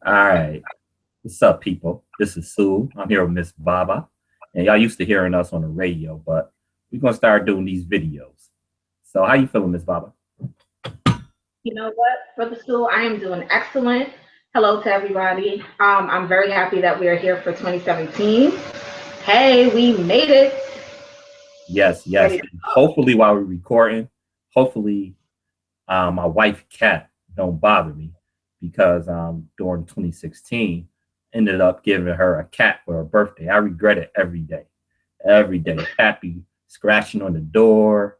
All right. What's up, people? This is Sue. I'm here with Miss Baba. And y'all used to hearing us on the radio, but we're gonna start doing these videos. So how you feeling, Miss Baba? You know what, Brother Stool, I am doing excellent. Hello to everybody. I'm very happy that we are here for 2017. Hey, we made it. Yes, yes. Ready to And hopefully while we're recording, hopefully my wife cat don't bother me because during 2016 ended up giving her a cat for her birthday. I regret it every day. Every day. Cat be scratching on the door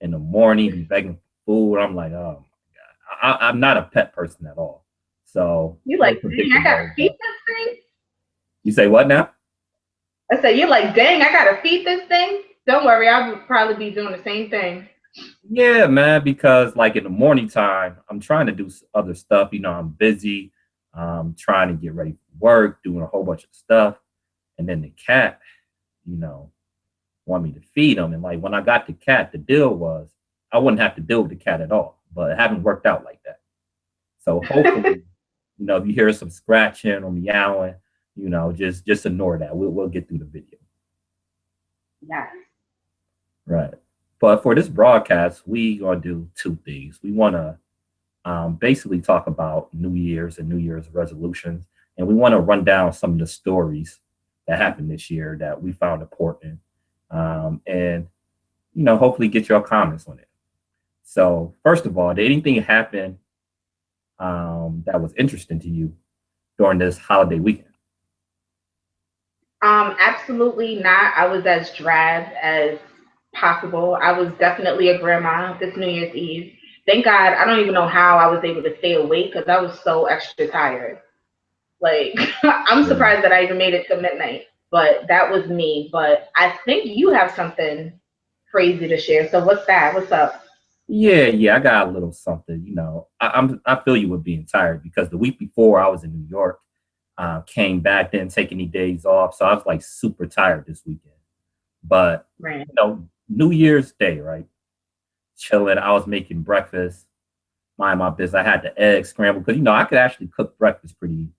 in the morning, be begging for food. I'm like, oh my God. I'm not a pet person at all. So You a like, little dang, I gotta predictable, feed but this thing. you say what now? I said, you're like, dang, I gotta feed this thing. Don't worry, I'll probably be doing the same thing. Yeah, man, because like in the morning time, I'm trying to do other stuff. I'm busy, trying to get ready for work, doing a whole bunch of stuff. And then the cat, you know, want me to feed him. And like when I got the cat, the deal was I wouldn't have to deal with the cat at all, but it haven't worked out like that. So hopefully, if you hear some scratching or meowing, just ignore that. We'll get through the video. Yes. Right. But for this broadcast, we gonna do two things. We wanna basically talk about New Year's and New Year's resolutions, and we want to run down some of the stories that happened this year that we found important, and hopefully get your comments on it. So, first of all, did anything happen that was interesting to you during this holiday weekend? Absolutely not. I was as drab as possible. I was definitely a grandma this New Year's Eve. Thank God, I don't even know how I was able to stay awake because I was so extra tired. Like, I'm Yeah, surprised that I even made it to midnight, but that was me. But I think you have something crazy to share. So, what's that? What's up? yeah. I got a little something. I feel you with being tired because the week before I was in New York, came back, didn't take any days off, so I was like super tired this weekend. But Right. New Year's Day, right? Chilling. I was making breakfast, mind my business. I had the egg scramble because I could actually cook breakfast pretty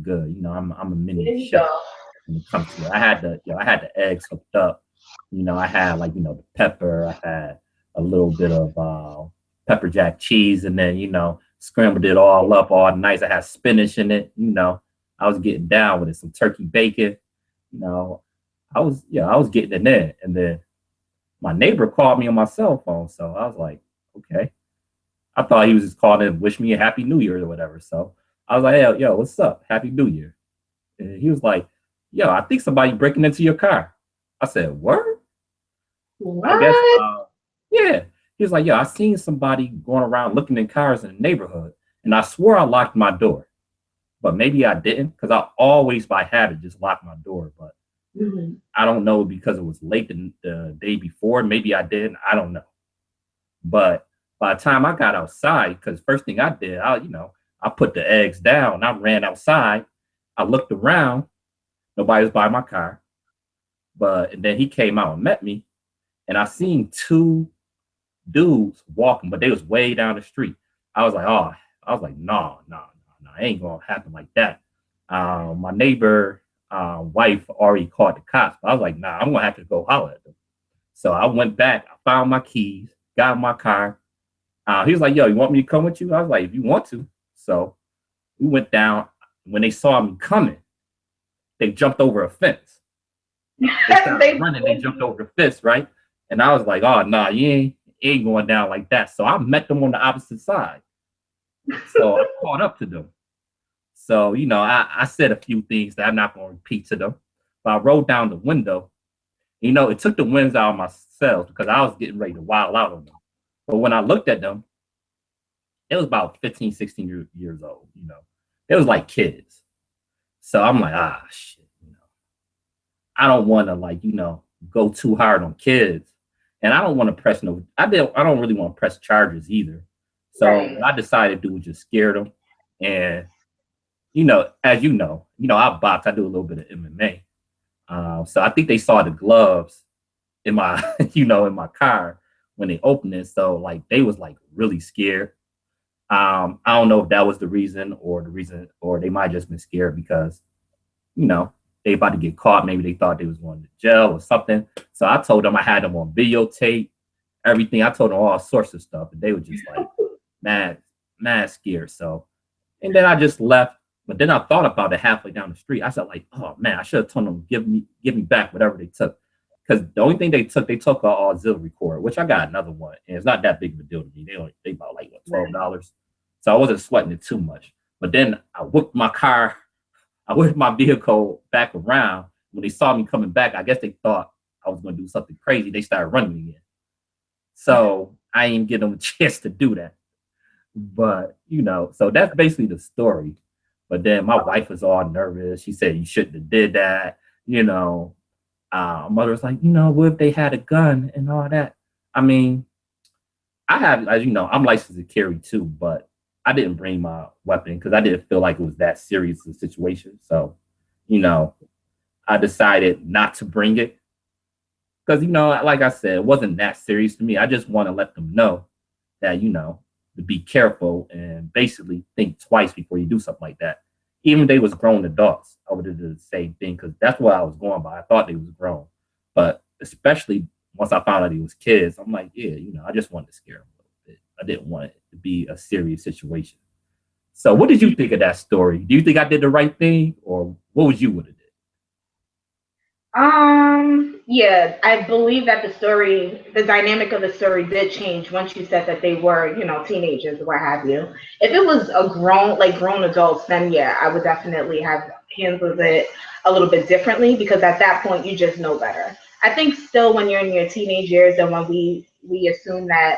good. I'm a mini There you chef go. when it comes to it. I had the eggs hooked up. I had like the pepper. I had a little bit of pepper jack cheese, and then scrambled it all up all nice. I had spinach in it. I was getting down with it. Some turkey bacon. You know, I was getting in there, and then my neighbor called me on my cell phone. So I was like, okay. I thought he was just calling to wish me a happy new year or whatever. So I was like, hey, yo, what's up? Happy New Year. And he was like, yo, I think somebody breaking into your car. I said, word? I guess, What? yeah. He was like, yo, I seen somebody going around looking in cars in the neighborhood. And I swore I locked my door. But maybe I didn't because I always by habit just lock my door. But Mhm. I don't know because it was late the day before. Maybe I didn't. I don't know. But by the time I got outside, because first thing I did, I put the eggs down. I ran outside. I looked around. Nobody was by my car. But and then he came out and met me, and I seen two dudes walking, but they was way down the street. I was like, oh, I was like, no, it ain't gonna happen like that. My neighbor wife already called the cops, but I was like, nah, I'm gonna have to go holler at them. So I went back, I found my keys, got in my car. He was like, yo, you want me to come with you? I was like, if you want to. So we went down. When they saw me coming, they jumped over a fence. They started They running, they jumped over the fence, right? And I was like, oh, nah, you ain't going down like that. So I met them on the opposite side. So I caught up to them. So, I said a few things that I'm not going to repeat to them. But I rolled down the window. It took the winds out of my cells because I was getting ready to wild out on them. But when I looked at them, it was about 15, 16 years old. It was like kids. So I'm like, shit. I don't want to go too hard on kids, and I don't want to press no. I don't really want to press charges either. So right. what I decided to do was just scare them, and as I box. I do a little bit of MMA. So I think they saw the gloves in my in my car when they opened it. So like they was like really scared. I don't know if that was the reason, or they might just been scared because you know they about to get caught. Maybe they thought they was going to jail or something. So I told them I had them on videotape, everything. I told them all sorts of stuff, and they were just like mad, mad scared. So, and then I just left. But then I thought about it halfway down the street. I said, like, oh man, I should have told them give me back whatever they took. Because the only thing they took a auxiliary cord, which I got another one, and it's not that big of a deal to me. They about like what, $12, so I wasn't sweating it too much. But then I whipped my vehicle back around. When they saw me coming back, I guess they thought I was going to do something crazy. They started running again. So I didn't get them a chance to do that. But so that's basically the story. But then my wife was all nervous. She said you shouldn't have did that. Mother was like, what if they had a gun and all that? I mean, I have, as you know, I'm licensed to carry too, but I didn't bring my weapon because I didn't feel like it was that serious a situation. So, you know, I decided not to bring it because, like I said, it wasn't that serious to me. I just want to let them know that, to be careful and basically think twice before you do something like that. Even if they was grown adults, I would have done the same thing because that's what I was going by. I thought they was grown, but especially once I found out he was kids, I'm like, yeah, I just wanted to scare them a little bit. I didn't want it to be a serious situation. So, what did you think of that story? Do you think I did the right thing, or what would you would have did? Yeah, I believe that the dynamic of the story did change once you said that they were, teenagers or what have you. If it was grown adults, then yeah, I would definitely have handled it a little bit differently because at that point you just know better. I think still when you're in your teenage years and when we assume that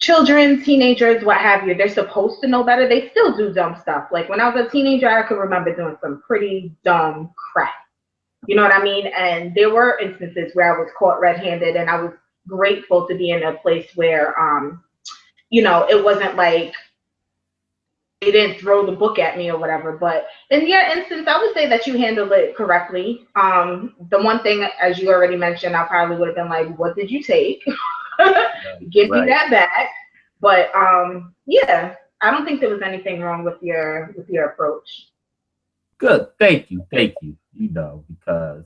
children, teenagers, what have you, they're supposed to know better, they still do dumb stuff. Like when I was a teenager, I could remember doing some pretty dumb crap. You know what I mean? And there were instances where I was caught red-handed, and I was grateful to be in a place where, it wasn't like they didn't throw the book at me or whatever. But in your instance, I would say that you handled it correctly. The one thing, as you already mentioned, I probably would have been like, "What did you take? Give me Right. that back." But yeah, I don't think there was anything wrong with your approach. Good. Thank you. Thank you. Because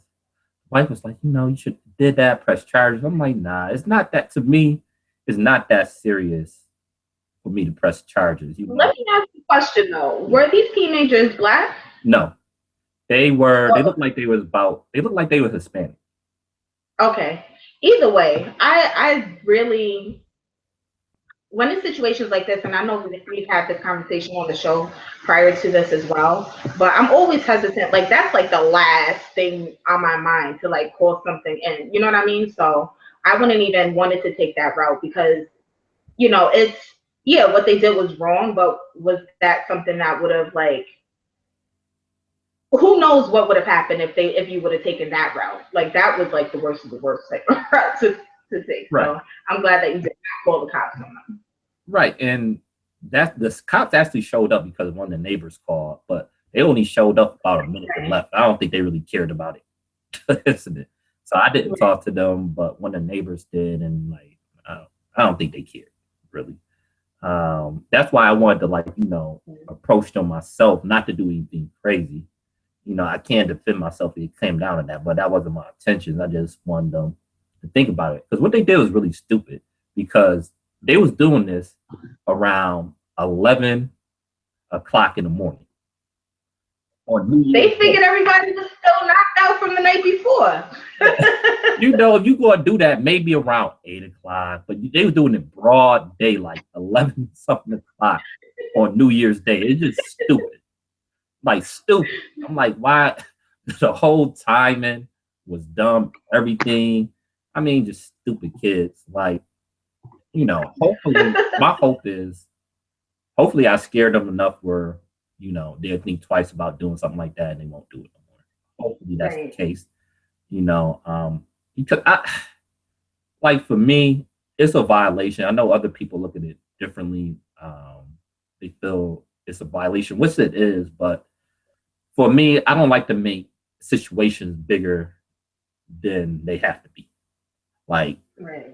wife was like, you should have did that, press charges. I'm like, nah, it's not that to me, it's not that serious for me to press charges. Let me ask you a question though. Yeah. Were these teenagers black? No. They looked like they looked like they were Hispanic. Okay. Either way, I really, when in situations like this, and I know we've had this conversation on the show prior to this as well, but I'm always hesitant. Like that's like the last thing on my mind to like call something in. You know what I mean? So I wouldn't even wanted to take that route because it's yeah, what they did was wrong, but was that something that would have like who knows what would have happened if you would have taken that route? Like that was like the worst of the worst like, route to take. Right. So I'm glad that you did not call the cops on them. Right. And that the cops actually showed up because one of the neighbors called, but they only showed up about a minute and left. I don't think they really cared about it. Incident. So I didn't talk to them, but one of the neighbors did, and like I don't think they cared really. That's why I wanted to approach them myself, not to do anything crazy. I can't defend myself if it came down to that, but that wasn't my intention. I just wanted them to think about it because what they did was really stupid because they was doing this around 11 o'clock in the morning on New They Year's figured Day. everybody was still knocked out from the night before. If you go and do that, maybe around 8 o'clock, but they were doing it broad daylight, 11 something o'clock on New Year's Day. It's just stupid. Like stupid. I'm like, why? The whole timing was dumb. Everything. I mean, just stupid kids. Like, hopefully, my hope is, hopefully, I scared them enough where, they'll think twice about doing something like that and they won't do it no more. Hopefully, that's the Right. case. Because like for me, it's a violation. I know other people look at it differently. They feel it's a violation, which it is, but for me, I don't like to make situations bigger than they have to be. Like, Right.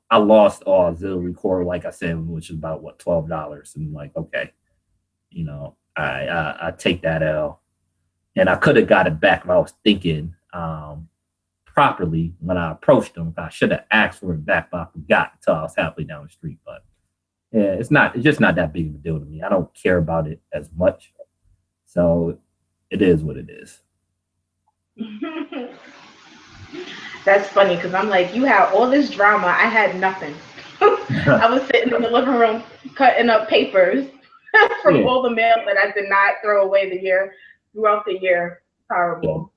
I lost all auxiliary cord, like I said, which is about what $12. And like, okay, I take that L, and I could have got it back if I was thinking properly when I approached them. I should have asked for it back, but I forgot until I was halfway down the street. But yeah, it's just not that big of a deal to me. I don't care about it as much, so it is what it is. That's funny because I'm like, you had all this drama. I had nothing. I was sitting in the living room cutting up papers from Yeah. all the mail that I did not throw away throughout the year. Horrible.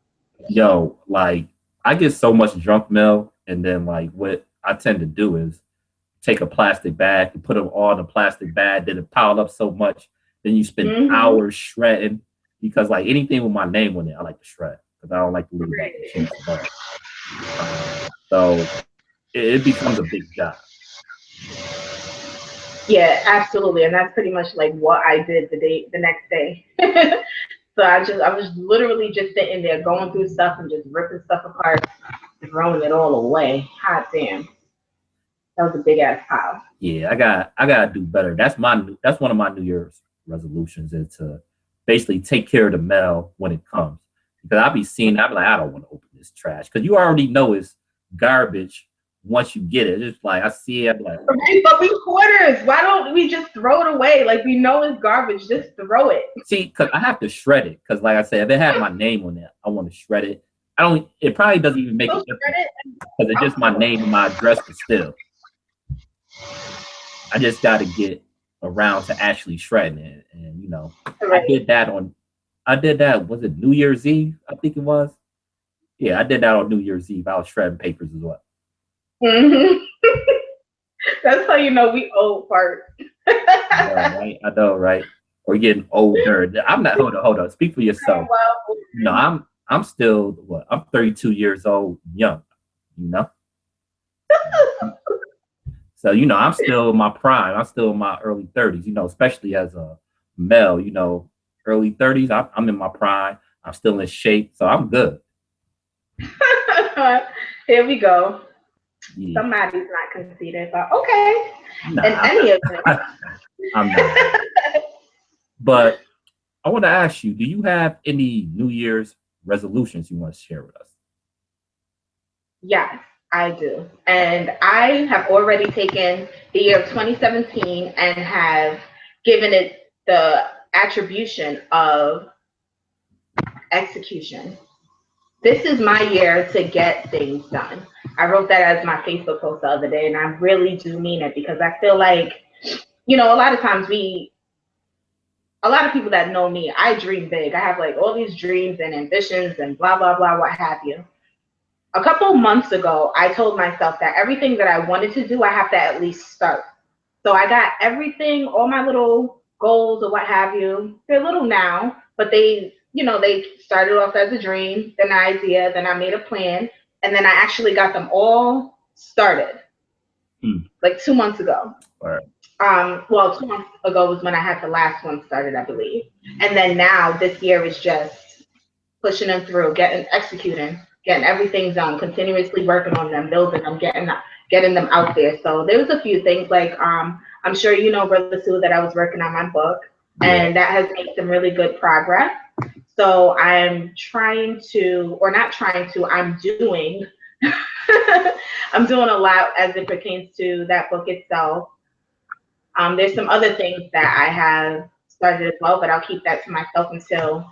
Yo, like I get so much junk mail, and then like what I tend to do is take a plastic bag and put them all in a plastic bag. Then it piled up so much, then you spend hours shredding because like anything with my name on it, I like to shred because I don't like to leave chance at all. So it becomes a big job. Yeah, absolutely, and that's pretty much like what I did the next day. So I was literally just sitting there going through stuff and just ripping stuff apart, throwing it all away. Hot damn, that was a big ass pile. Yeah, I gotta do better. That's one of my New Year's resolutions is to basically take care of the mail when it comes. Because I'll be seeing, I'll be like, I don't want to open this trash. Because you already know it's garbage once you get it. It's like I see it, I'm like, right, but we quarters. Why don't we just throw it away? Like we know it's garbage, just throw it. see, because I have to shred it. Because like I said, if it had my name on it, I want to shred it. I don't. It probably doesn't even make a difference because it's just my name and my address, but still. I just got to get around to actually shredding it, and Right. I did that. Was it New Year's Eve? I think it was. Yeah, I did that on New Year's Eve. I was shredding papers as well. Mm-hmm. That's how you know we old part. I know, right? We're getting older. I'm not. Hold on. Speak for yourself. No, I'm still what? I'm 32 years old, young. You know. So, I'm still in my prime. I'm still in my early 30s, especially as a male, early 30s. I'm in my prime. I'm still in shape. So I'm good. Here we go. Yeah. Somebody's not conceited, but okay. Nah, In any event. I'm not. But I want to ask you, do you have any New Year's resolutions you want to share with us? Yes, I do. And I have already taken the year of 2017 and have given it the attribution of execution. This is my year to get things done. I wrote that as my Facebook post the other day, and I really do mean it because I feel like, a lot of times a lot of people that know me, I dream big. I have like all these dreams and ambitions and blah, blah, blah, what have you. A couple months ago, I told myself that everything that I wanted to do, I have to at least start. So I got everything, all my little goals or what have you. They're little now, but they started off as a dream, then an idea, then I made a plan, and then I actually got them all started like 2 months ago. Right. Well, 2 months ago was when I had the last one started, I believe. And then now this year is just pushing them through, executing, getting everything done, continuously working on them, building them, getting them out there. So there was a few things like I'm sure you know, Brother Sue, that I was working on my book, and that has made some really good progress. So I'm trying to, or not trying to, I'm doing I'm doing a lot as it pertains to that book itself. There's some other things that I have started as well, but I'll keep that to myself until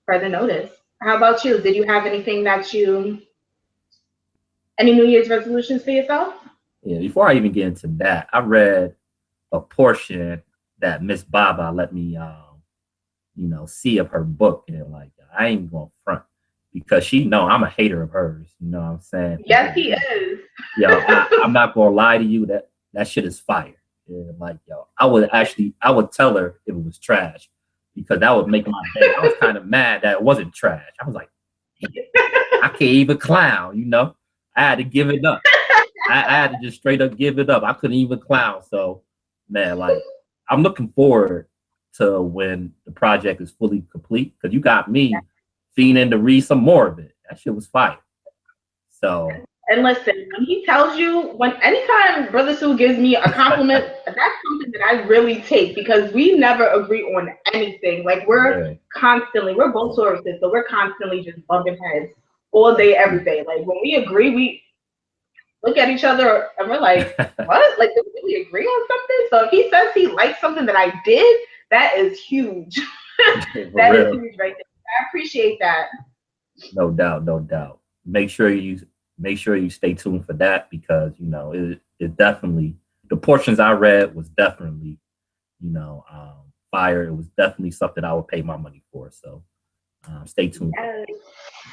further notice. How about you? Did you have anything any New Year's resolutions for yourself? Yeah, before I even get into that, I read a portion that Miss Baba let me see of her book, and like I ain't gonna front because she know I'm a hater of hers. You know what I'm saying? Yes, he is. I'm not gonna lie to you that shit is fire. Yeah, like I would tell her if it was trash because that would make my day. I was kind of mad that it wasn't trash. I was like, I can't even clown. I had to give it up. I had to just straight up give it up. I couldn't even clown. So, man, like I'm looking forward to when the project is fully complete because you got me fiending to read some more of it. That shit was fire. So And listen, when he tells you, when anytime Brother Sue gives me a compliment, that's something that I really take because we never agree on anything. Like Yeah, we're both sources, so we're constantly just bumping heads all that's day, every true. day. Like when we agree, we look at each other and we're like, what? Like, did we really agree on something? So if he says he likes something that I did, that is huge. For That is real. huge right there. I appreciate that. No doubt, no doubt. Make sure you stay tuned for that because it definitely the portions I read was definitely fire. It was definitely something I would pay my money for. So stay tuned for that. Yes.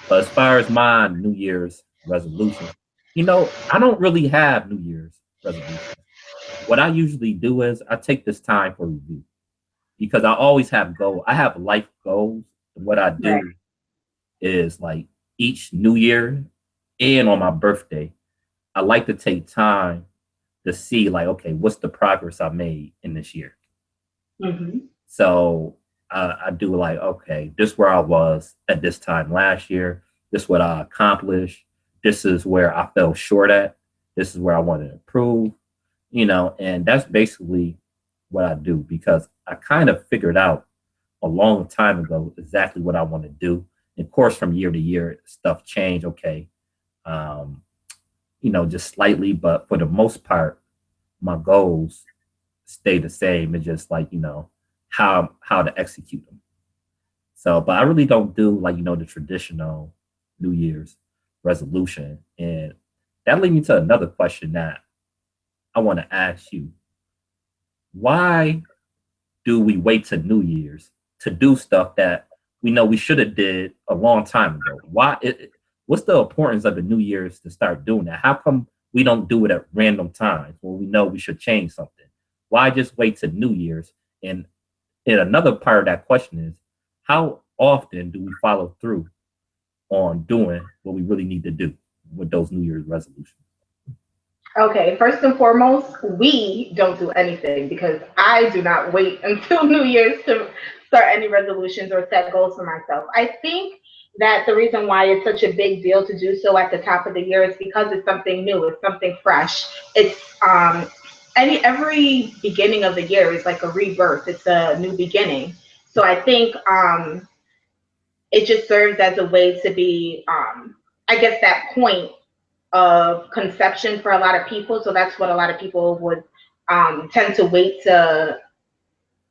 But as far as my New Year's resolutions, I don't really have New Year's resolutions. What I usually do is I take this time for review because I always have goals. I have life goals. And what I Right. do is like each New Year and on my birthday, I like to take time to see like, okay, what's the progress I made in this year? Mm-hmm. So I do like, okay, this is where I was at this time last year. This is what I accomplished. This is where I fell short at. This is where I want to improve, and that's basically what I do because I kind of figured out a long time ago exactly what I want to do. Of course, from year to year, stuff change. Okay, um, just slightly, but for the most part, my goals stay the same. It's just like how to execute them. So, but I really don't do like the traditional New Year's resolution, and that leads me to another question that I want to ask you: why do we wait to New Year's to do stuff that we know we should have did a long time ago? What's the importance of the New Year's to start doing that? How come we don't do it at random times when we know we should change something? Why just wait to New Year's? And another part of that question is how often do we follow through on doing what we really need to do with those New Year's resolutions? Okay, first and foremost, we don't do anything because I do not wait until New Year's to start any resolutions or set goals for myself. I think that the reason why it's such a big deal to do so at the top of the year is because it's something new, it's something fresh. It's every beginning of the year is like a rebirth. It's a new beginning. So I think it just serves as a way to be I guess that point of conception for a lot of people. So that's what a lot of people would tend to wait to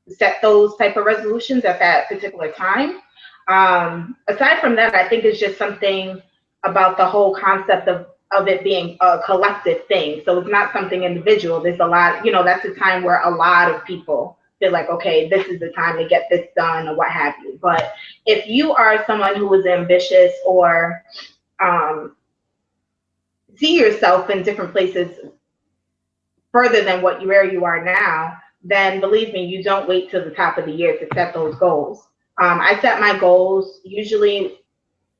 set those type of resolutions at that particular time. Aside from that, I think it's just something about the whole concept of it being a collective thing. So it's not something individual. There's a lot, that's a time where a lot of people feel like, okay, this is the time to get this done or what have you. But if you are someone who is ambitious or um, see yourself in different places further than where you are now, then believe me, you don't wait till the top of the year to set those goals. I set my goals usually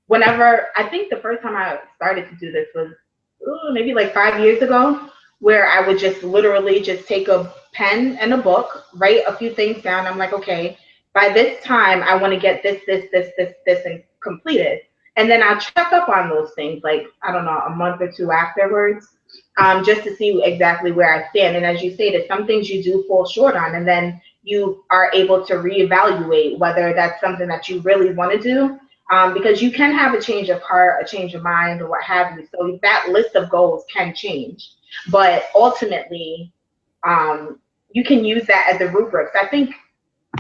whenever, I think the first time I started to do this was maybe like 5 years ago, where I would just literally just take a pen and a book, write a few things down. I'm like, okay, by this time I want to get this and completed. And then I'll check up on those things like, I don't know, a month or two afterwards, just to see exactly where I stand. And as you stated, some things you do fall short on, and then you are able to reevaluate whether that's something that you really want to do, because you can have a change of heart, a change of mind, or what have you. So that list of goals can change, but ultimately, you can use that as a rubric. I think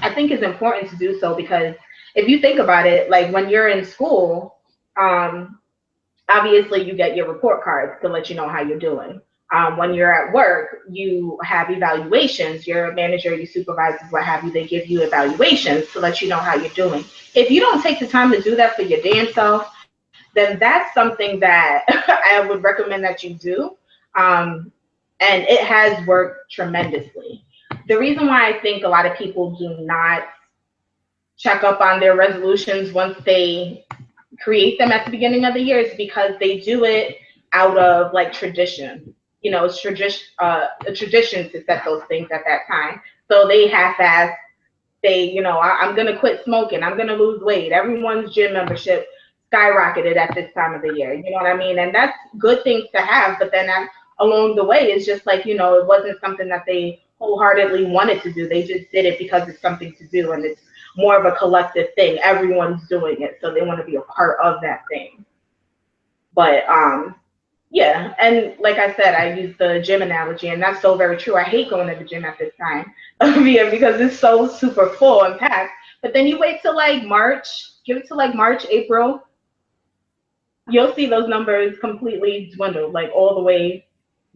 it's important to do so because if you think about it, like when you're in school, um, obviously you get your report cards to let you know how you're doing. When you're at work, you have evaluations. Your manager, your supervisors, what have you, they give you evaluations to let you know how you're doing. If you don't take the time to do that for your damn self, then that's something that I would recommend that you do. Um, and it has worked tremendously. The reason why I think a lot of people do not check up on their resolutions once they create them at the beginning of the year is because they do it out of like tradition. It's a tradition to set those things at that time. So they am going to quit smoking. I'm going to lose weight. Everyone's gym membership skyrocketed at this time of the year. You know what I mean? And that's good things to have. But then along the way, it's just like, it wasn't something that they wholeheartedly wanted to do. They just did it because it's something to do, and it's more of a collective thing. Everyone's doing it, so they want to be a part of that thing. But yeah, and like I said, I use the gym analogy, and that's so very true. I hate going to the gym at this time of year because it's so super full and packed. But then you wait till like March, give it to like March, April, you'll see those numbers completely dwindle, like all the way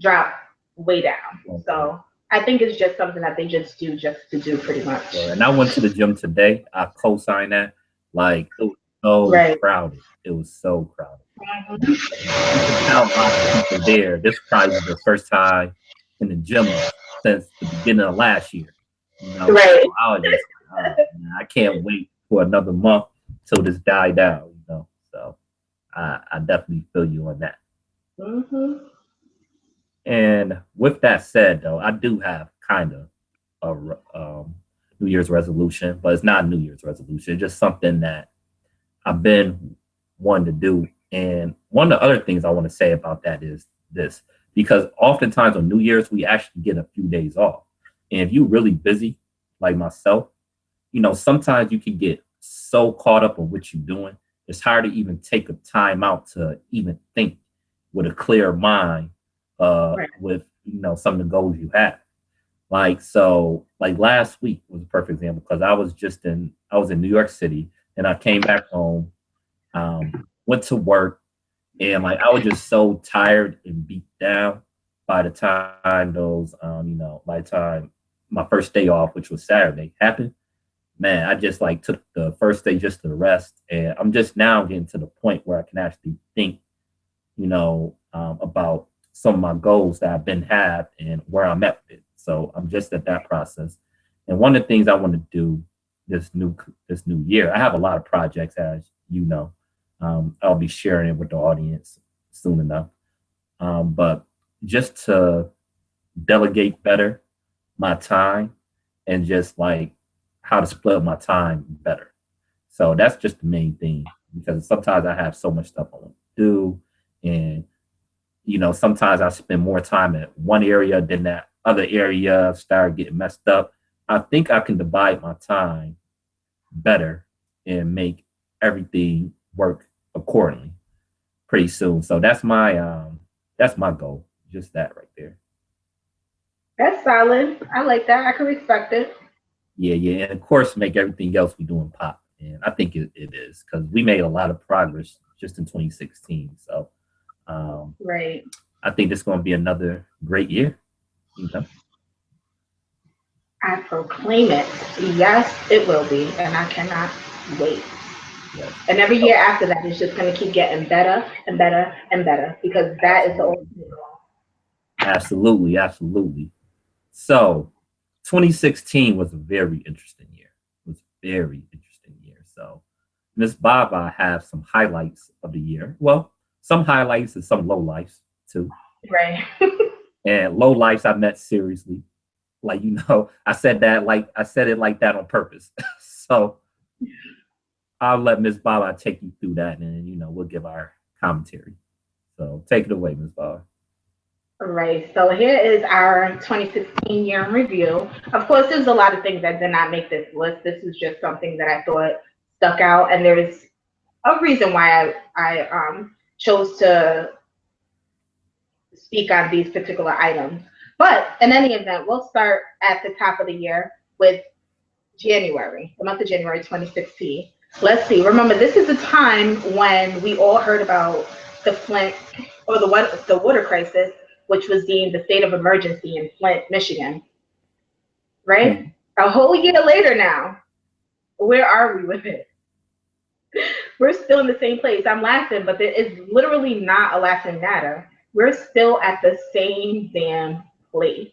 drop way down. Okay. So I think it's just something that they just do just to do pretty much. And I went to the gym today. I co-signed that. Like it was so Right. crowded. It was so crowded. Mhm. You could tell a lot of people there. This probably was the first time in the gym since the beginning of last year. So Right. I was just like, man, I can't wait for another month till this die down. So I definitely feel you on that. Hmm. And with that said, though, I do have kind of New Year's resolution, but it's not a New Year's resolution. It's just something that I've been wanting to do. And one of the other things I want to say about that is this, because oftentimes on New Year's, we actually get a few days off. And if you're really busy, like myself, sometimes you can get so caught up on what you're doing. It's hard to even take a time out to even think with a clear mind Right. with, some of the goals you have. Like last week was a perfect example because I was in New York City and I came back home, went to work, and like I was just so tired and beat down by the time by the time my first day off, which was Saturday, happened. Man, I just like took the first day just to rest, and I'm just now getting to the point where I can actually think, about some of my goals that I've been had and where I'm at with it. So I'm just at that process. And one of the things I want to do this new year, I have a lot of projects, as you know. I'll be sharing it with the audience soon enough. But just to delegate better my time and just like how to split up my time better. So that's just the main thing because sometimes I have so much stuff I want to do, and sometimes I spend more time at one area than that other area start getting messed up. I think I can divide my time better and make everything work accordingly pretty soon. So that's my goal. Just that right there. That's solid. I like that. I can respect it. Yeah, yeah. And of course make everything else we doing pop. And I think it is because we made a lot of progress just in 2016. So um, Right. I think this is going to be another great year. You know? I proclaim it. Yes, it will be, and I cannot wait. Yes. And every year after that is just going to keep getting better and better and better because that is the Absolutely. ultimate goal. Absolutely. Absolutely. So 2016 was a very interesting year. It was a very interesting year. So Miss Baba have some highlights of the year. Well, some highlights and some lowlights too. Right. And lowlights I met seriously. Like I said it like that on purpose. So I'll let Miss Baba take you through that, and we'll give our commentary. So take it away, Miss Baba. Right. So here is our 2016 year in review. Of course, there's a lot of things that did not make this list. This is just something that I thought stuck out, and there's a reason why I chose to speak on these particular items. But in any event, we'll start at the top of the year with January, the month of January 2016. Let's see. Remember, this is the time when we all heard about the Flint or the water crisis, which was deemed the state of emergency in Flint, Michigan. Right? Mhm. A whole year later now, where are we with it? We're still in the same place. I'm laughing, but there is literally not a laughing matter. We're still at the same damn place.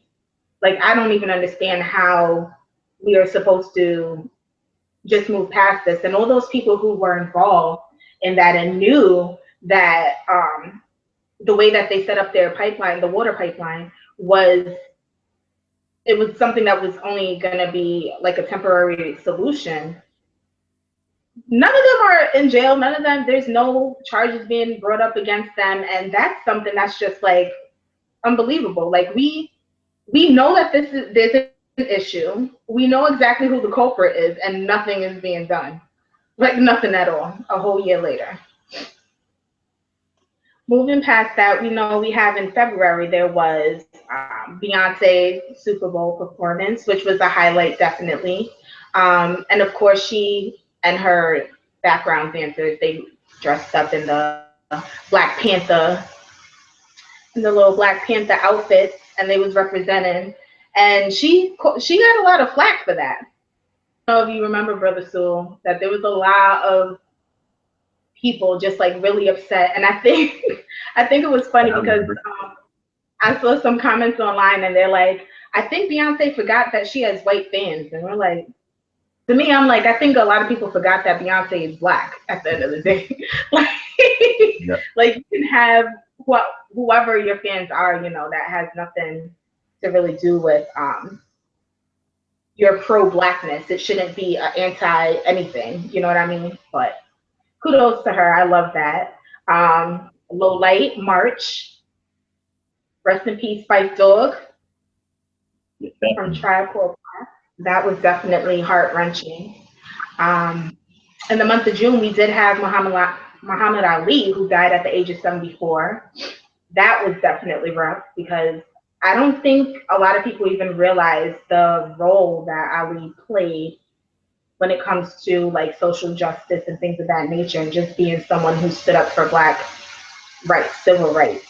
Like I don't even understand how we are supposed to just move past this. And all those people who were involved in that and knew that the way that they set up their pipeline, the water pipeline, was it was something that was only going to be like a temporary solution. none of them are in jail. None of them. There's no charges being brought up against them, and that's something that's just like unbelievable. Like we know that there's an issue. We know exactly who the culprit is, and nothing is being done. Like nothing at all. A whole year later. Moving past that, we know we have in February there was Beyonce's Super Bowl performance, which was a highlight definitely. And of course, she and her background dancers they dressed up in the Black Panther, in the little Black Panther outfits, and they was representing. And she got a lot of flack for that. I don't know if you remember, Brother Sewell, that there was a lot of people just like really upset, and I think I think it was funny I because remember. I saw some comments online and they're like, I think Beyonce forgot that she has white fans. And we're like, to me, I'm like, I think a lot of people forgot that Beyonce is black at the end of the day. like, Yeah. like you can have whoever your fans are, that has nothing to really do with your pro blackness. It shouldn't be anti anything. You know what I mean? But kudos to her. I love that. Low Light, March, rest in peace, Spice Dog Yeah, from definitely. Tribe Called. That was definitely heart wrenching. Um, in the month of June, we did have Muhammad Ali, who died at the age of 74. That was definitely rough because I don't think a lot of people even realize the role that Ali played when it comes to like social justice and things of that nature, and just being someone who stood up for Black rights, civil rights,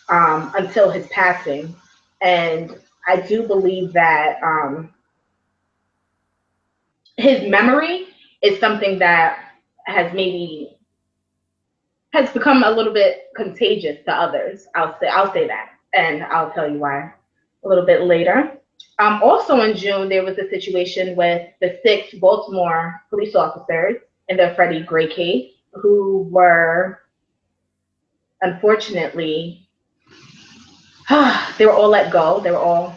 until his passing. And I do believe that his memory is something that has maybe has become a little bit contagious to others. I'll say that, and I'll tell you why a little bit later. Also in June, there was a situation with the 6 Baltimore police officers in the Freddie Gray case who were unfortunately they were all let go. They were all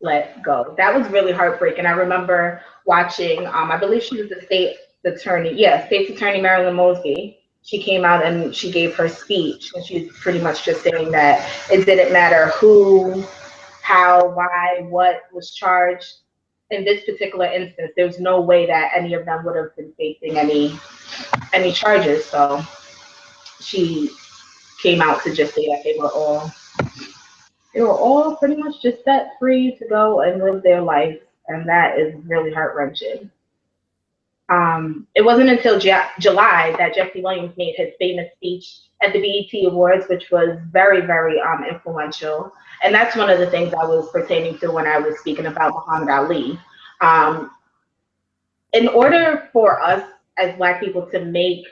let go. That was really heartbreaking. I remember watching, I believe she was the state attorney. Yeah, state's attorney Marilyn Mosby. She came out and she gave her speech, and she's pretty much just saying that it didn't matter who, how, why, what was charged. In this particular instance, there was no way that any of them would have been facing any charges. So she came out to just say that they were all pretty much just set free to go and live their life, and that is really heart wrenching. It wasn't until July that Jesse Williams made his famous speech at the BET Awards, which was very, very influential. And that's one of the things I was pertaining to when I was speaking about Muhammad Ali. Um, in order for us as Black people to make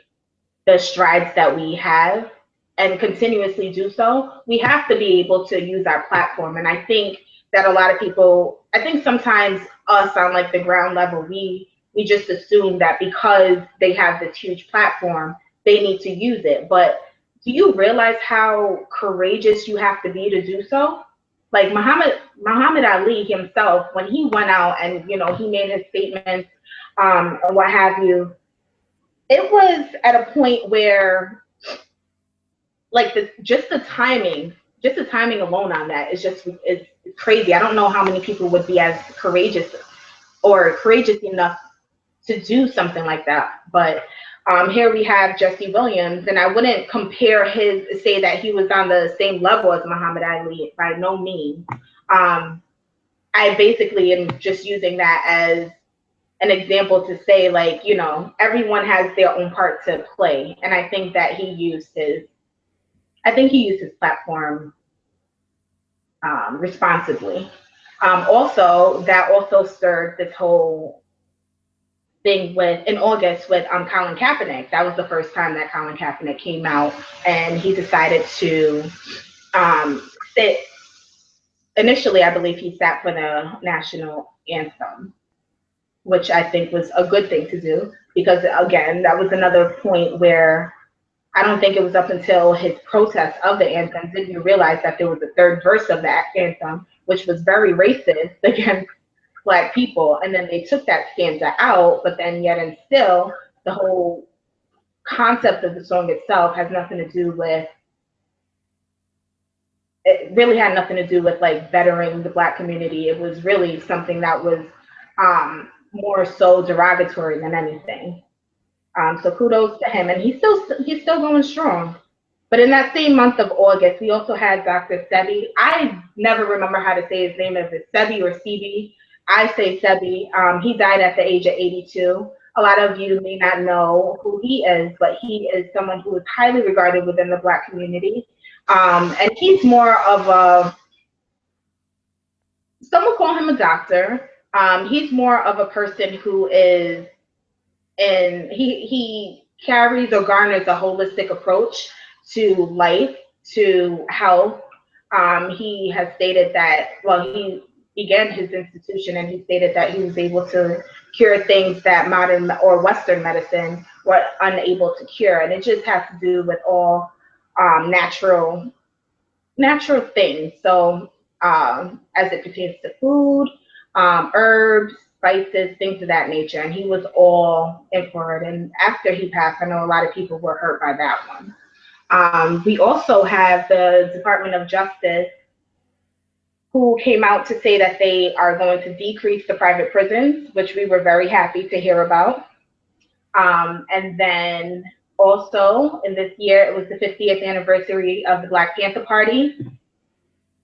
the strides that we have and continuously do so, we have to be able to use our platform. And I think that a lot of people, I think sometimes us on like the ground level, we just assume that because they have this huge platform, they need to use it. But do you realize how courageous you have to be to do so? Like Muhammad Ali himself, when he went out and he made his statements and what have you, it was at a point where like just the timing alone on that is just is crazy. I don't know how many people would be as courageous or courageous enough to do something like that. But here we have Jesse Williams, and I wouldn't say that he was on the same level as Muhammad Ali by no means. I basically am just using that as an example to say, like, everyone has their own part to play. And I think he used his platform responsibly. Also, that also stirred this whole thing with in August with Colin Kaepernick. That was the first time that Colin Kaepernick came out and he decided to sit. Initially, I believe he sat for the national anthem, which I think was a good thing to do because again, that was another point where I don't think it was up until his protest of the anthem did you realize that there was a third verse of that anthem, which was very racist against Black people. And then they took that stanza out, but then yet and still, the whole concept of the song itself has nothing to do with, it really had nothing to do with like bettering the black community. It was really something that was more so derogatory than anything. So kudos to him, and he's still going strong. But in that same month of August, we also had Dr. Sebi. I never remember how to say his name, if it's Sebi or Sebi. I say Sebi. He died at the age of 82. A lot of you may not know who he is, but he is someone who is highly regarded within the Black community. And he's more of a, some would call him a doctor. He's more of a person who is, and he carries or garners a holistic approach to life, to health. He has stated that, well, he began his institution and he stated that he was able to cure things that modern or Western medicine were unable to cure. And it just has to do with all natural things. So as it pertains to food, herbs, spices, things of that nature. And he was all in for it. And after he passed, I know a lot of people were hurt by that one. We also have the Department of Justice, who came out to say that they are going to decrease the private prisons, which we were very happy to hear about. And then also in this year, it was the 50th anniversary of the Black Panther Party.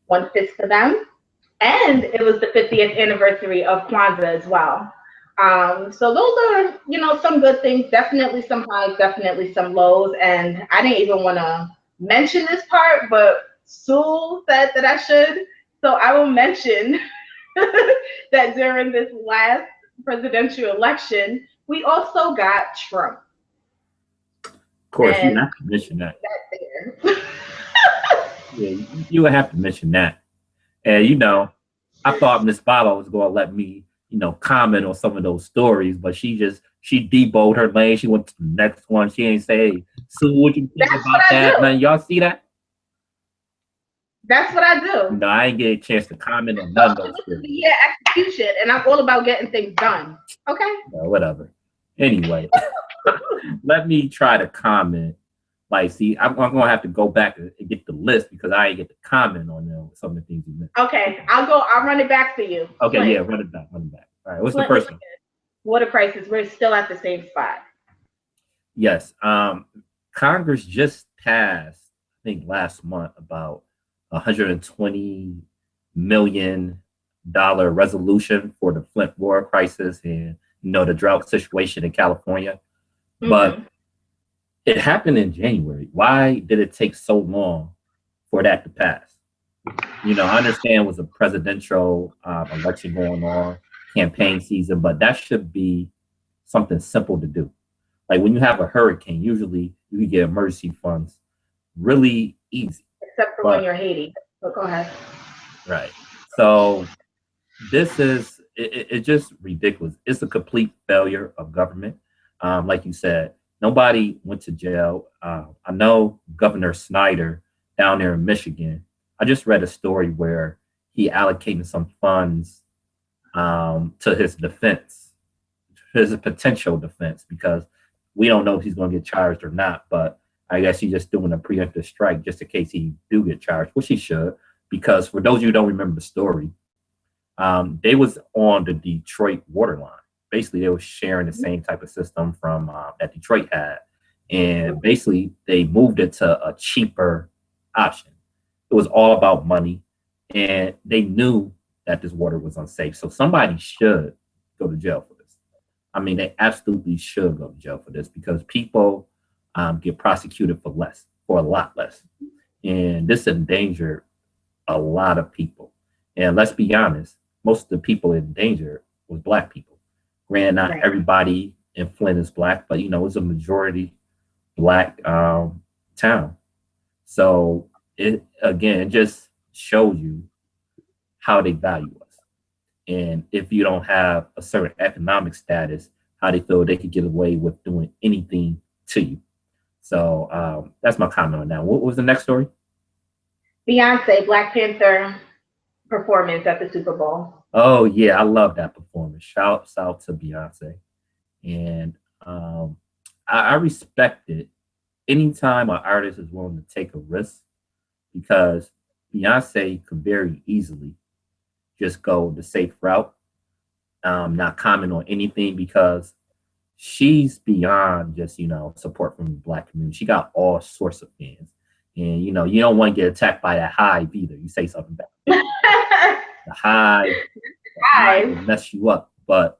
One fist for them. And it was the 50th anniversary of Kwanzaa as well. So those are, some good things. Definitely some highs, definitely some lows. And I didn't even want to mention this part, but Sool said that I should. So I will mention that during this last presidential election, we also got Trump. Of course, you have to mention that. Yeah, you would have to mention that. And I thought Miss Baba was going to let me, comment on some of those stories, but she deboed her lane. She went to the next one. She ain't say, "So what you think about that?" Man, y'all see that? That's what I do. No, I ain't get a chance to comment on none of those stories. Yeah, execution, and I'm all about getting things done. Okay. Whatever. Anyway, let me try to comment. Like, see, I'm gonna have to go back and get the list because I ain't get to comment on them. Some of the things you mentioned. Okay, I'll run it back for you. Okay, Flint. Yeah, run it back. All right, what's Flint, the first one? Water prices. We're still at the same spot. Yes. Congress just passed, I think last month, about $120 million resolution for the Flint water crisis and the drought situation in California. Mm-hmm. But it happened in January. Why did it take so long for that to pass? I understand it was a presidential election going on, campaign season, but that should be something simple to do. Like when you have a hurricane, usually you can get emergency funds really easy. Except for when you're Haiti. So go ahead. Right. So this is, it's just ridiculous. It's a complete failure of government. Like you said, nobody went to jail. I know Governor Snyder down there in Michigan. I just read a story where he allocated some funds to his defense, his potential defense, because we don't know if he's going to get charged or not. But I guess he's just doing a preemptive strike just in case he do get charged, which he should. Because for those of you who don't remember the story, they was on the Detroit water line. Basically, they were sharing the same type of system from that Detroit had. And basically, they moved it to a cheaper option. It was all about money. And they knew that this water was unsafe. So somebody should go to jail for this. I mean, they absolutely should go to jail for this because people get prosecuted for a lot less. And this endangered a lot of people. And let's be honest, most of the people in danger was Black people. Granted, not everybody in Flint is Black, but it's a majority Black town. So it just shows you how they value us. And if you don't have a certain economic status, how they feel they could get away with doing anything to you. So that's my comment on that. What was the next story? Beyonce, Black Panther performance at the Super Bowl. Oh yeah, I love that performance. Shout out to Beyonce. And I respect it anytime an artist is willing to take a risk because Beyonce could very easily just go the safe route, not comment on anything because she's beyond just support from the black community. She got all sorts of fans, and you don't want to get attacked by that hive either. You say something bad, the hive, the hive will Guys, mess you up. But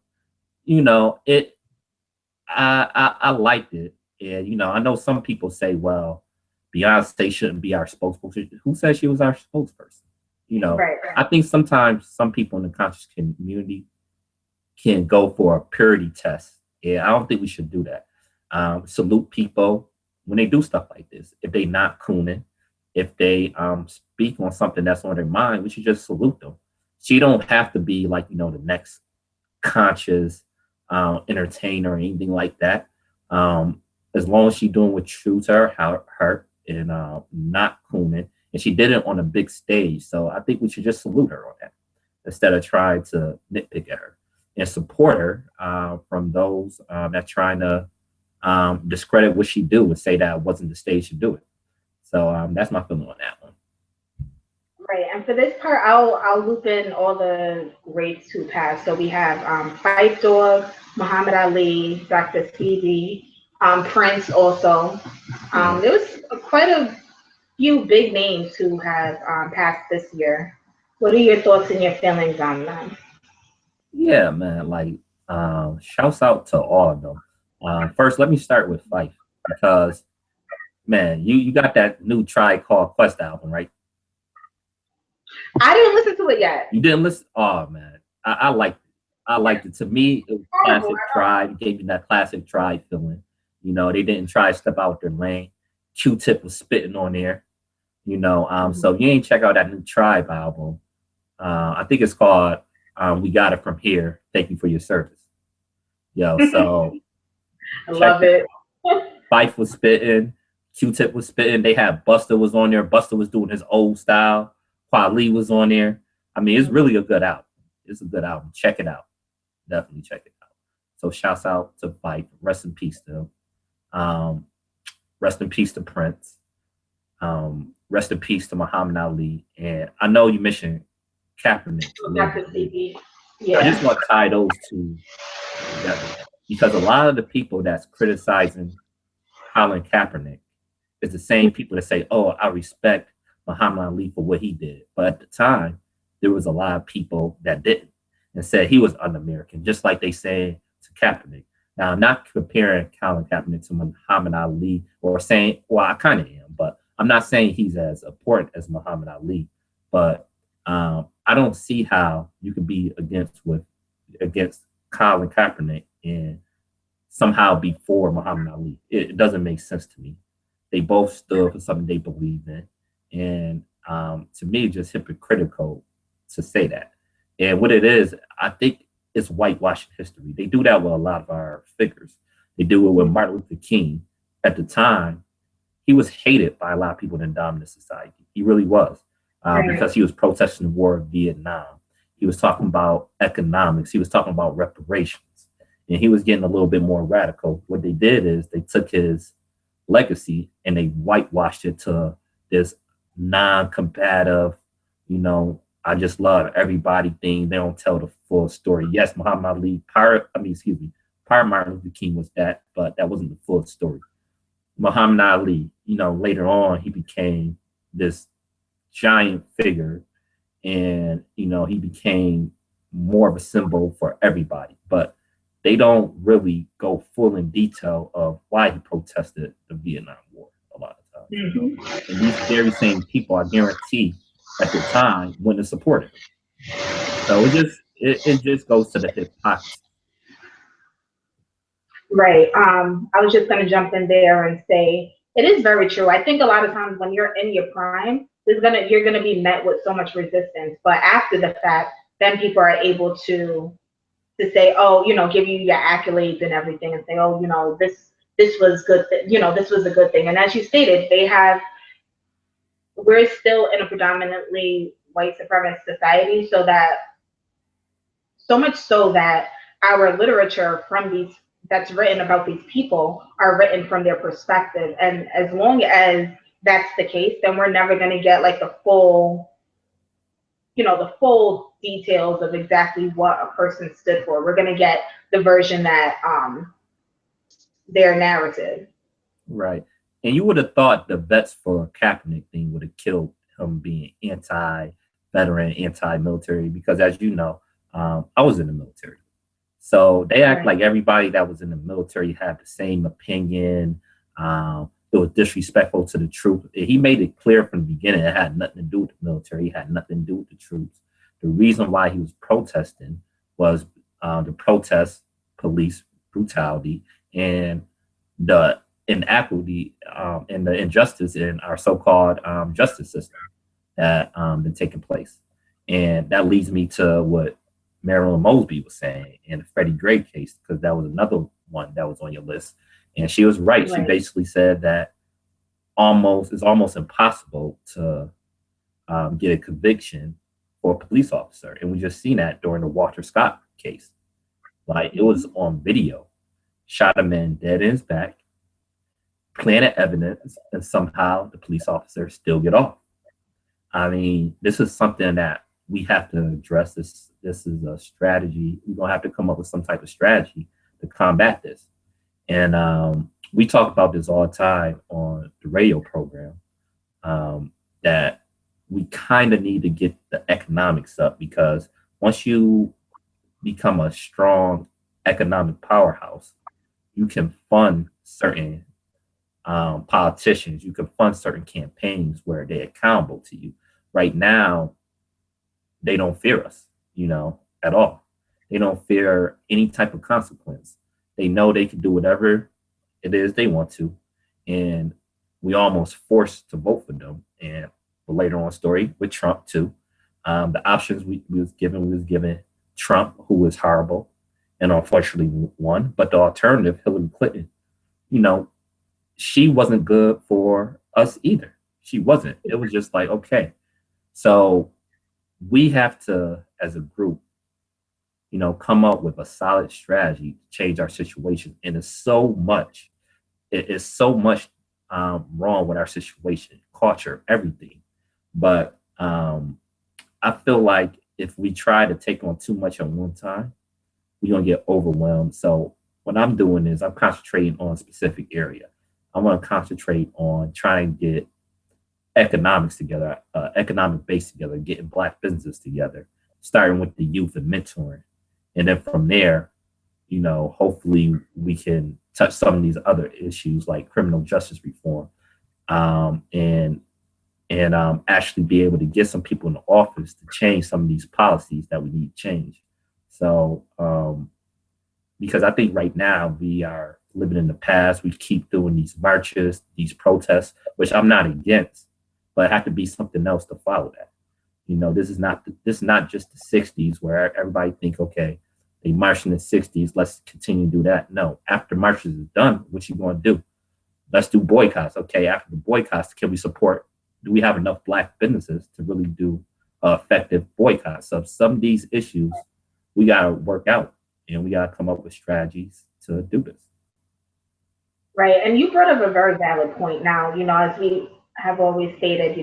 it. I liked it, and I know some people say, well, Beyonce shouldn't be our spokesperson. Who said she was our spokesperson? right, I think sometimes some people in the conscious community can go for a purity test. Yeah, I don't think we should do that. Salute people when they do stuff like this. If they not cooning, if they speak on something that's on their mind, we should just salute them. She don't have to be like the next conscious entertainer or anything like that. As long as she's doing what true to her and not cooning, and she did it on a big stage. So I think we should just salute her on that instead of trying to nitpick at her and support her from those that trying to discredit what she do and say that it wasn't the stage to do it. So that's my feeling on that one. right. And for this part, I'll loop in all the greats who passed. So we have Fight Dog, Muhammad Ali, Dr. Stevie, Prince also. Yeah. There was quite a few big names who have passed this year. What are your thoughts and your feelings on them? Yeah, man. Like, shouts out to all of them. First, let me start with Fife because, man, you got that new Tribe Called Quest album, right? I didn't listen to it yet. You didn't listen? Oh, man, I liked it. I liked it. To me, it was Horrible. classic Tribe. It gave me that classic Tribe feeling. They didn't try to step out their lane. Q-Tip was spitting on there. So if you ain't check out that new Tribe album, I think it's called "We Got It From Here." Thank you for your service. Yo, so I check love that. it. Fife was spitting, Q-Tip was spitting. They had Buster was on there. Buster was doing his old style. Kweli was on there. I mean, it's really a good album. It's a good album. Check it out. Definitely check it out. So shouts out to Fife. Rest in peace to him. Um, rest in peace to Prince. Rest in peace to Muhammad Ali. And I know you mentioned Kaepernick a little bit Dr. later. Stevie. I just Yeah. want to tie those two together because a lot of the people that's criticizing Colin Kaepernick is the same people that say, "Oh, I respect Muhammad Ali for what he did," but at the time, there was a lot of people that didn't and said he was un-American, just like they say to Kaepernick. Now, I'm not comparing Colin Kaepernick to Muhammad Ali or saying, well, I kind of am, but I'm not saying he's as important as Muhammad Ali. But I don't see how you could be against Colin Kaepernick and somehow before Muhammad Ali. It doesn't make sense to me. They both stood for something they believe in, and to me, it's just hypocritical to say that. And what it is, I think it's whitewashing history. They do that with a lot of our figures. They do it with Martin Luther King. At the time, he was hated by a lot of people in dominant society. He really was Right. because he was protesting the war of Vietnam. He was talking about economics. He was talking about reparations. And he was getting a little bit more radical. What they did is they took his legacy and they whitewashed it to this non-combative, I just love everybody thing. They don't tell the full story. Yes, Muhammad Ali, prior Martin Luther King was that, but that wasn't the full story. Muhammad Ali, later on he became this giant figure and he became more of a symbol for everybody. But they don't really go full in detail of why he protested the Vietnam War a lot of times. And these very same people, I guarantee, at the time wouldn't have supported him. So it just goes to the hypocrisy. Right. I was just going to jump in there and say it is very true. I think a lot of times when you're in your prime, you're gonna be met with so much resistance. But after the fact, then people are able to say, oh, give you your accolades and everything, and say, oh, this was good. This was a good thing. And as you stated, we're still in a predominantly white supremacist society, so much so that our literature from that's written about these people are written from their perspective. And as long as that's the case, then we're never going to get like the full, the full details of exactly what a person stood for. We're going to get the version that their narrative. Right. And you would have thought the vets for Kaepernick thing would have killed him being anti-veteran, anti-military, because as you know, I was in the military. So they act Right. like everybody that was in the military had the same opinion. It was disrespectful to the troops. He made it clear from the beginning it had nothing to do with the military. It had nothing to do with the troops. The reason why he was protesting was the protest police brutality and the inequity and the injustice in our so-called justice system that been taking place. And that leads me to what Marilyn Mosby was saying in the Freddie Gray case, because that was another one that was on your list. And she was right. She Right. basically said that it's almost impossible to get a conviction for a police officer. And we just seen that during the Walter Scott case. Like it was Mhm. on video. Shot a man dead in his back, planted evidence, and somehow the police officer still get off. I mean, this is something that we have to address. This is a strategy. We're gonna have to come up with some type of strategy to combat this. And we talk about this all the time on the radio program, that we kind of need to get the economics up, because once you become a strong economic powerhouse, you can fund certain politicians, you can fund certain campaigns where they're accountable to you. Right now, they don't fear us, at all. They don't fear any type of consequence. They know they can do whatever it is they want to, and we almost forced to vote for them. And the later on story with Trump too, the options we was given Trump, who was horrible and unfortunately won, but the alternative, Hillary Clinton, you know, she wasn't good for us either. She wasn't. It was just like, okay, so we have to, as a group, come up with a solid strategy to change our situation. And it is so much wrong with our situation, culture, everything. But I feel like if we try to take on too much at one time, we're gonna get overwhelmed. So what I'm doing is I'm concentrating on a specific area. I want to concentrate on trying to get economics together, economic base together, getting black businesses together, starting with the youth and mentoring. And then from there, hopefully we can touch some of these other issues like criminal justice reform, and actually be able to get some people in the office to change some of these policies that we need to change. So, because I think right now we are living in the past, we keep doing these marches, these protests, which I'm not against, but it have to be something else to follow that. This is not just the '60s where everybody think, okay, they marched in the '60s, let's continue to do that. No, after marches is done, what you going to do? Let's do boycotts. Okay, after the boycotts, can we support? Do we have enough black businesses to really do effective boycotts? So some of these issues we got to work out, and we got to come up with strategies to do this. Right. And you brought up a very valid point now, as we have always stated,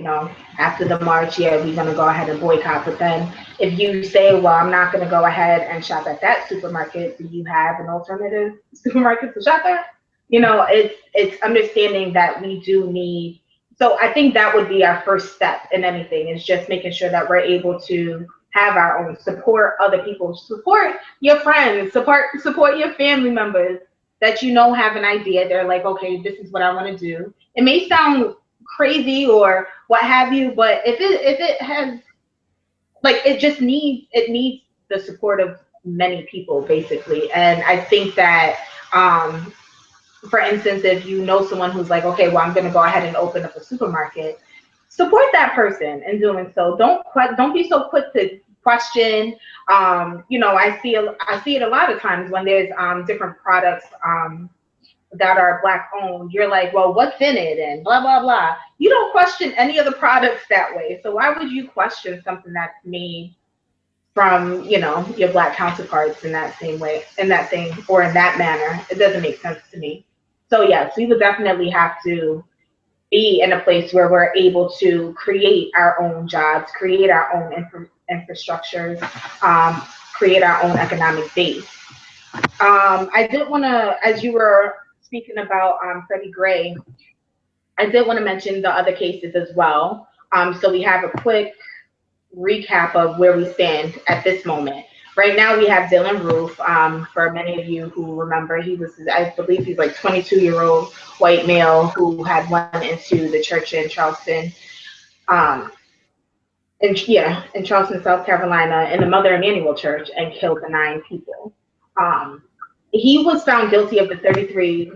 after the march, yeah, we're going to go ahead and boycott. But then if you say, well, I'm not going to go ahead and shop at that supermarket, do you have an alternative supermarket to shop at? It's understanding that we do need. So I think that would be our first step in anything, is just making sure that we're able to have our own, support other people, support your friends, support your family members that have an idea. They're like, okay, this is what I want to do. It may sound crazy or what have you, but if it has, like, it needs the support of many people basically. And I think that, for instance, if you know someone who's like, okay, well, I'm going to go ahead and open up a supermarket, support that person in doing so. Don't be so quick to question. I see it a lot of times when there's different products that are black owned. You're like, well, what's in it and blah blah blah. You don't question any of the products that way. So why would you question something that's made from, your black counterparts in that same way, in that same, or in that manner. It doesn't make sense to me. So yes, we would definitely have to be in a place where we're able to create our own jobs, create our own infrastructures, create our own economic base. I did want to, as you were speaking about Freddie Gray, I did want to mention the other cases as well. So we have a quick recap of where we stand at this moment. Right now, we have Dylan Roof. For many of you who remember, he was, I believe, he's like 22-year-old white male who had went into the church in Charleston, um, in Charleston, South Carolina, in the Mother Emanuel Church, and killed the 9 people. Um, he was found guilty of 33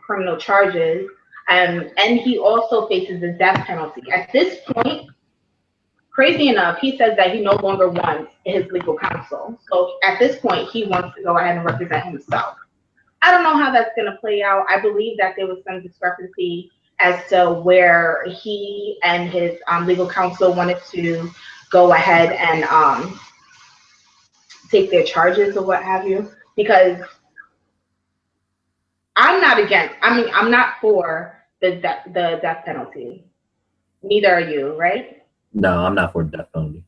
criminal charges, and he also faces the death penalty. At this point, crazy enough, he says that he no longer wants his legal counsel. So at this point, he wants to go ahead and represent himself. I don't know how that's going to play out. I believe that there was some discrepancy as to where he and his legal counsel wanted to go ahead and take their charges or what have you. Because I'm not for the death penalty. Neither are you, right? No, I'm not for death penalty.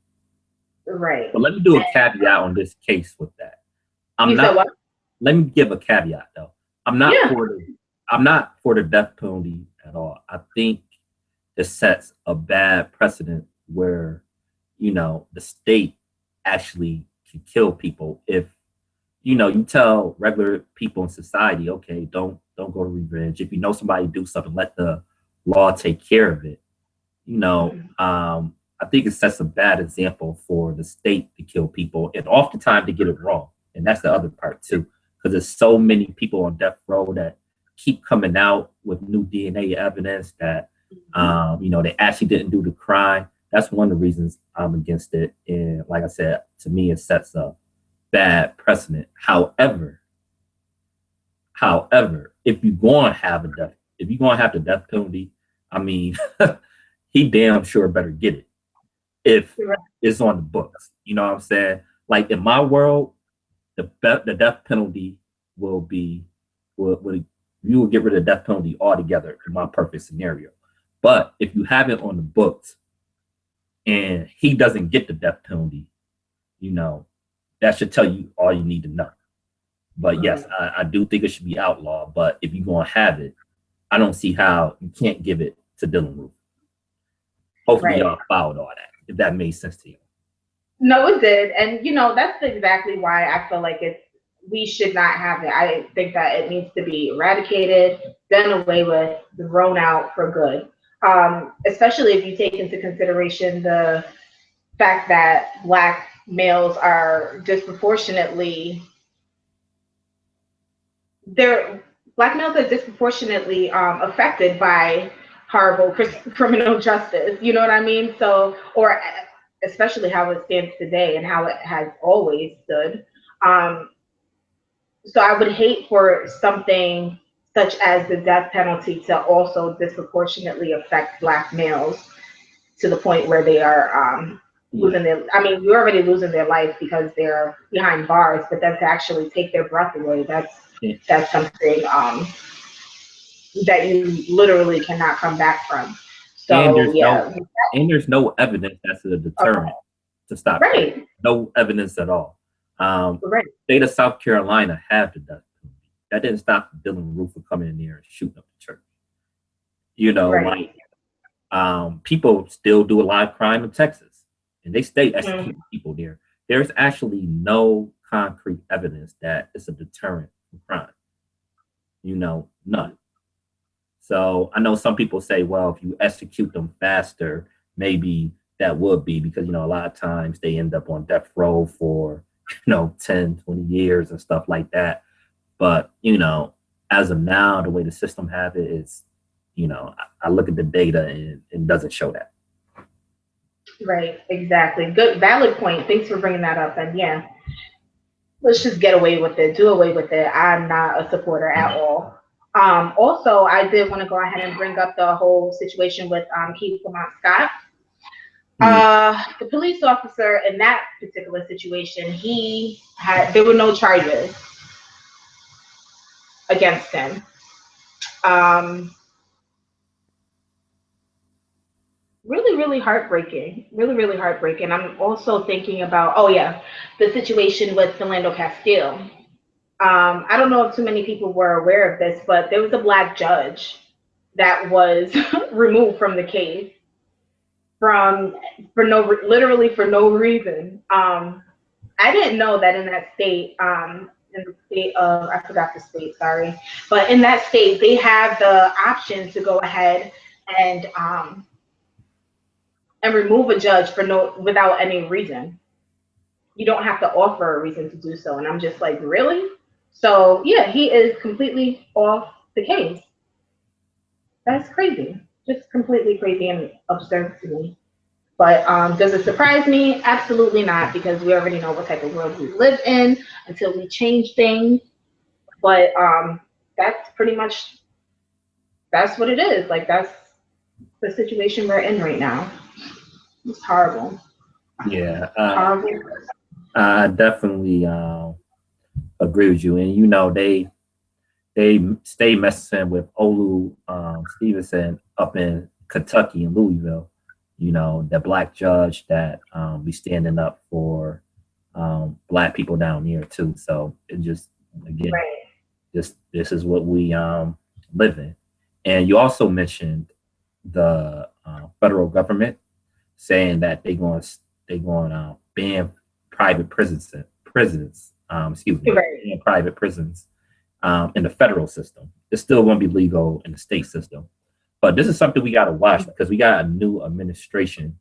Right. But let me do a caveat on this case with that. You said what? Let me give a caveat though. I'm not for the death penalty at all. I think it sets a bad precedent where, the state actually can kill people if, you tell regular people in society, okay, don't go to revenge. If you know somebody do something, let the law take care of it. I think it sets a bad example for the state to kill people, and oftentimes they get it wrong. And that's the other part too, because there's so many people on death row that keep coming out with new DNA evidence that, they actually didn't do the crime. That's one of the reasons I'm against it. And like I said, to me, it sets a bad precedent. However, if you're going to have the death penalty, I mean, he damn sure better get it if it's on the books. You know what I'm saying? Like in my world, the death penalty will be, you will get rid of the death penalty altogether in my perfect scenario. But if you have it on the books and he doesn't get the death penalty, that should tell you all you need to know. But yes, I do think it should be outlawed. But if you're going to have it, I don't see how you can't give it to Dylan Roof. Hopefully y'all followed all that, if that made sense to you. No, it did. And, that's exactly why I feel like we should not have it. I think that it needs to be eradicated, done away with, thrown out for good. Especially if you take into consideration the fact that Black males are disproportionately affected by horrible criminal justice. You know what I mean? So, or especially how it stands today and how it has always stood. So I would hate for something such as the death penalty to also disproportionately affect Black males to the point where they are losing their, you're already losing their life because they're behind bars, but then to actually take their breath away, that's something that you literally cannot come back from. So there's no evidence that's a deterrent to stop. Right. No evidence at all. State of South Carolina have the death penalty. That didn't stop Dylan Roof from coming in there and shooting up the church. People still do a lot of crime in Texas, and they stay executing people there. There's actually no concrete evidence that it's a deterrent from crime. None. So I know some people say, well, if you execute them faster, maybe that would be because, a lot of times they end up on death row for, 10, 20 years and stuff like that. But, as of now, the way the system have it is, I look at the data and it doesn't show that. Right, exactly. Good, valid point. Thanks for bringing that up. And yeah, let's just get away with it, do away with it. I'm not a supporter at all. Also, I did want to go ahead and bring up the whole situation with Keith Lamont Scott. Hmm. The police officer in that particular situation, there were no charges against him. Um, really, really heartbreaking. Really, really heartbreaking. I'm also thinking about, oh yeah, the situation with Philando Castile. I don't know if too many people were aware of this, but there was a black judge that was removed from the case from for no literally for no reason. I didn't know that in that state, in the state of I forgot the state, sorry, but in that state they have the option to go ahead and um, and remove a judge for no without any reason. You don't have to offer a reason to do so, and I'm just like, really? So yeah, he is completely off the case. That's crazy, just completely crazy and absurd to me. But does it surprise me? Absolutely not, because we already know what type of world we live in until we change things. But that's pretty much that's what it is. Like that's the situation we're in right now. It's horrible. Yeah, Horrible. I definitely agree with you. And they stay messing with Olu Stevenson up in Kentucky and Louisville. The black judge that be standing up for black people down here too. So it just again, Right. this is what we live in. And you also mentioned the federal government saying that they going to ban prisons. Excuse me, Right. ban private prisons in the federal system. It's still going to be legal in the state system. But this is something we got to watch because we got a new administration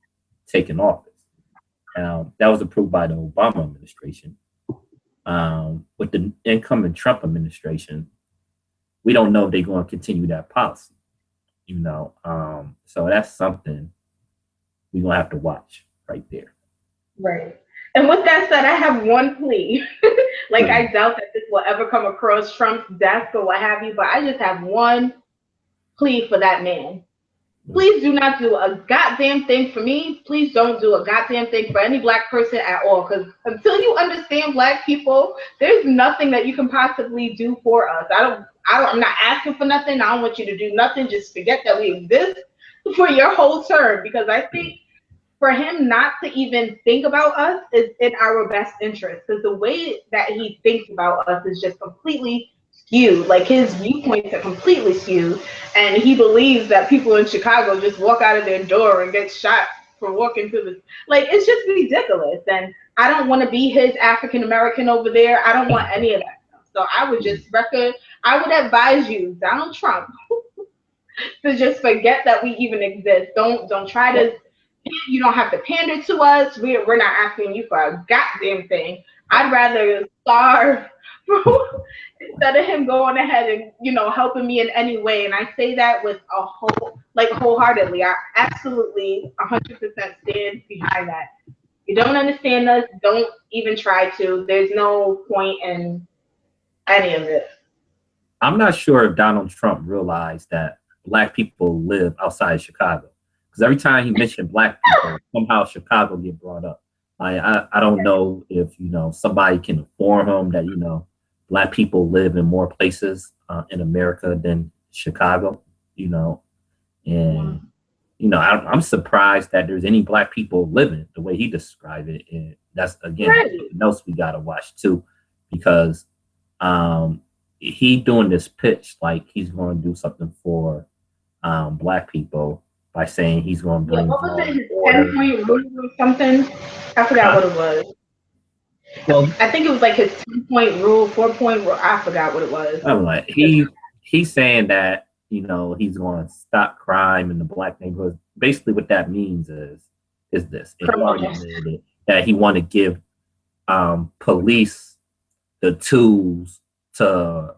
taking office. That was approved by the Obama administration. With the incoming Trump administration, we don't know if they're going to continue that policy. So that's something we're going to have to watch right there. Right. And with that said, I have one plea. Like I Please. doubt that this will ever come across Trump's desk or what have you, but I just have one plea for that man. Please do not do a goddamn thing for me. Please don't do a goddamn thing for any black person at all. Because until you understand black people, there's nothing that you can possibly do for us. I'm not asking for nothing. I don't want you to do nothing. Just forget that we exist for your whole term. Because I think for him not to even think about us is in our best interest. Because the way that he thinks about us is just completely skewed. Like his viewpoints are completely skewed, and he believes that people in Chicago just walk out of their door and get shot for walking through the like it's just ridiculous. And I don't want to be his African American over there. I don't want any of that stuff. So I would advise you, Donald Trump, to just forget that we even exist. Don't try to. You don't have to pander to us. We're not asking you for a goddamn thing. I'd rather starve instead of him going ahead and helping me in any way. And I say that with a wholeheartedly. I absolutely 100% stand behind that. You don't understand us. Don't even try to. There's no point in any of it. I'm not sure if Donald Trump realized that black people live outside of Chicago. Because every time he mentioned black people, somehow Chicago get brought up. I don't know if somebody can inform him that black people live in more places in America than Chicago. You know, and I'm surprised that there's any black people living the way he described it. And that's again Right. something else we gotta watch too, because um, he doing this pitch like he's going to do something for black people by saying he's going to Yeah, bring what was it? more His order. 10-point rule or something? I forgot Huh? what it was. Well, I think it was like his 10-point rule, 4-point rule. I forgot what it was. I'm like he's saying that he's going to stop crime in the black neighborhoods. Basically, what that means is this, and he Criminal already justice. admitted it, that he want to give police the tools to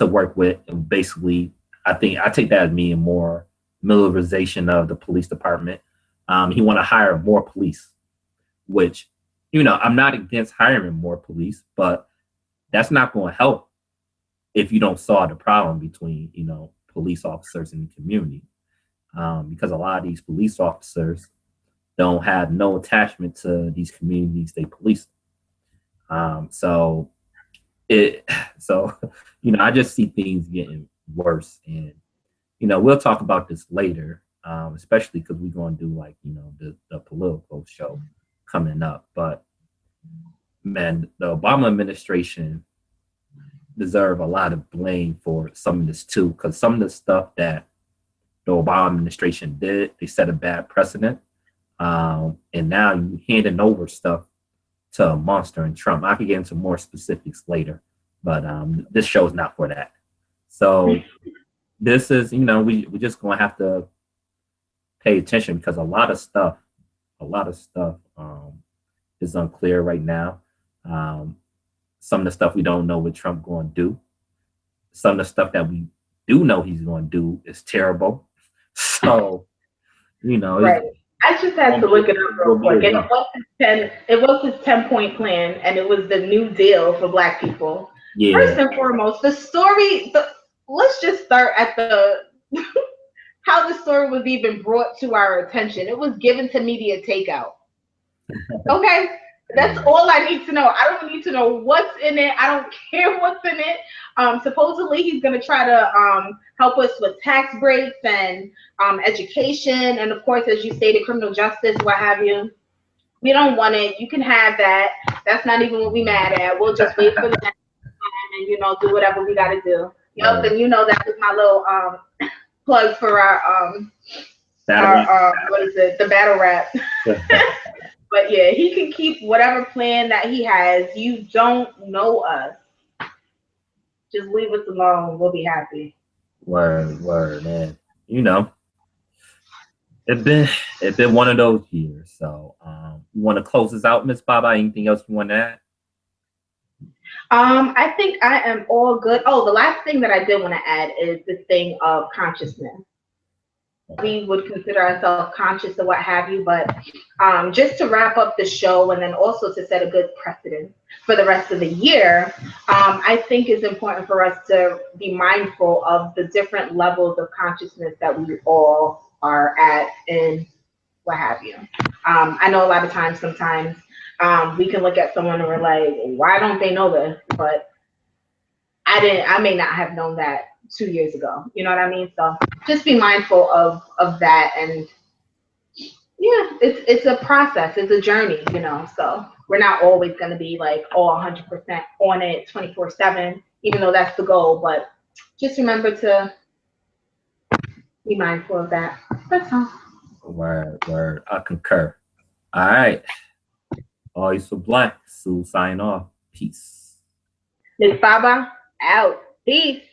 work with, and basically, I take that as meaning more militarization of the police department. He want to hire more police, which I'm not against hiring more police, but that's not going to help if you don't solve the problem between police officers and the community, because a lot of these police officers don't have no attachment to these communities they police. So it so I just see things getting worse, and we'll talk about this later, especially because we're going to do like the political show coming up. But man, the Obama administration deserve a lot of blame for some of this too, because some of the stuff that the Obama administration did, they set a bad precedent. And now you handing over stuff to a monster in Trump. I could get into more specifics later, but this show's not for that. So this is, we just gonna have to pay attention, because a lot of stuff is unclear right now. Some of the stuff we don't know what Trump going to do. Some of the stuff that we do know he's going to do is terrible. So, right. I just had to look it up real quick. And it was his 10-point plan, and it was the New Deal for Black people. Yeah. First and foremost, the story, let's just start at the how the story was even brought to our attention. It was given to media takeout. Okay? That's all I need to know. I don't need to know what's in it. I don't care what's in it. Supposedly, he's going to try to help us with tax breaks and education. And of course, as you stated, criminal justice, what have you. We don't want it. You can have that. That's not even what we mad at. We'll just wait for the next time and, do whatever we got to do. Yep, and that was my little plug for our what is it? The battle rap. But yeah, he can keep whatever plan that he has. You don't know us. Just leave us alone. We'll be happy. Word, man. It's been one of those years. So you want to close this out, Miss Baaba? Anything else you want to add? I think I am all good. Oh, the last thing that I did want to add is this thing of consciousness. We would consider ourselves conscious of what have you, but just to wrap up the show and then also to set a good precedent for the rest of the year, I think it's important for us to be mindful of the different levels of consciousness that we all are at and what have you. I know a lot of times, sometimes we can look at someone and we're like, why don't they know this? But I may not have known that 2 years ago. You know what I mean? So just be mindful of that. And yeah, it's a process. It's a journey, so we're not always going to be like all 100% on it 24/7, even though that's the goal. But just remember to be mindful of that. That's all. Word. I concur. All right. Always for Black. Sool sign off. Peace. Miss Baaba out. Peace.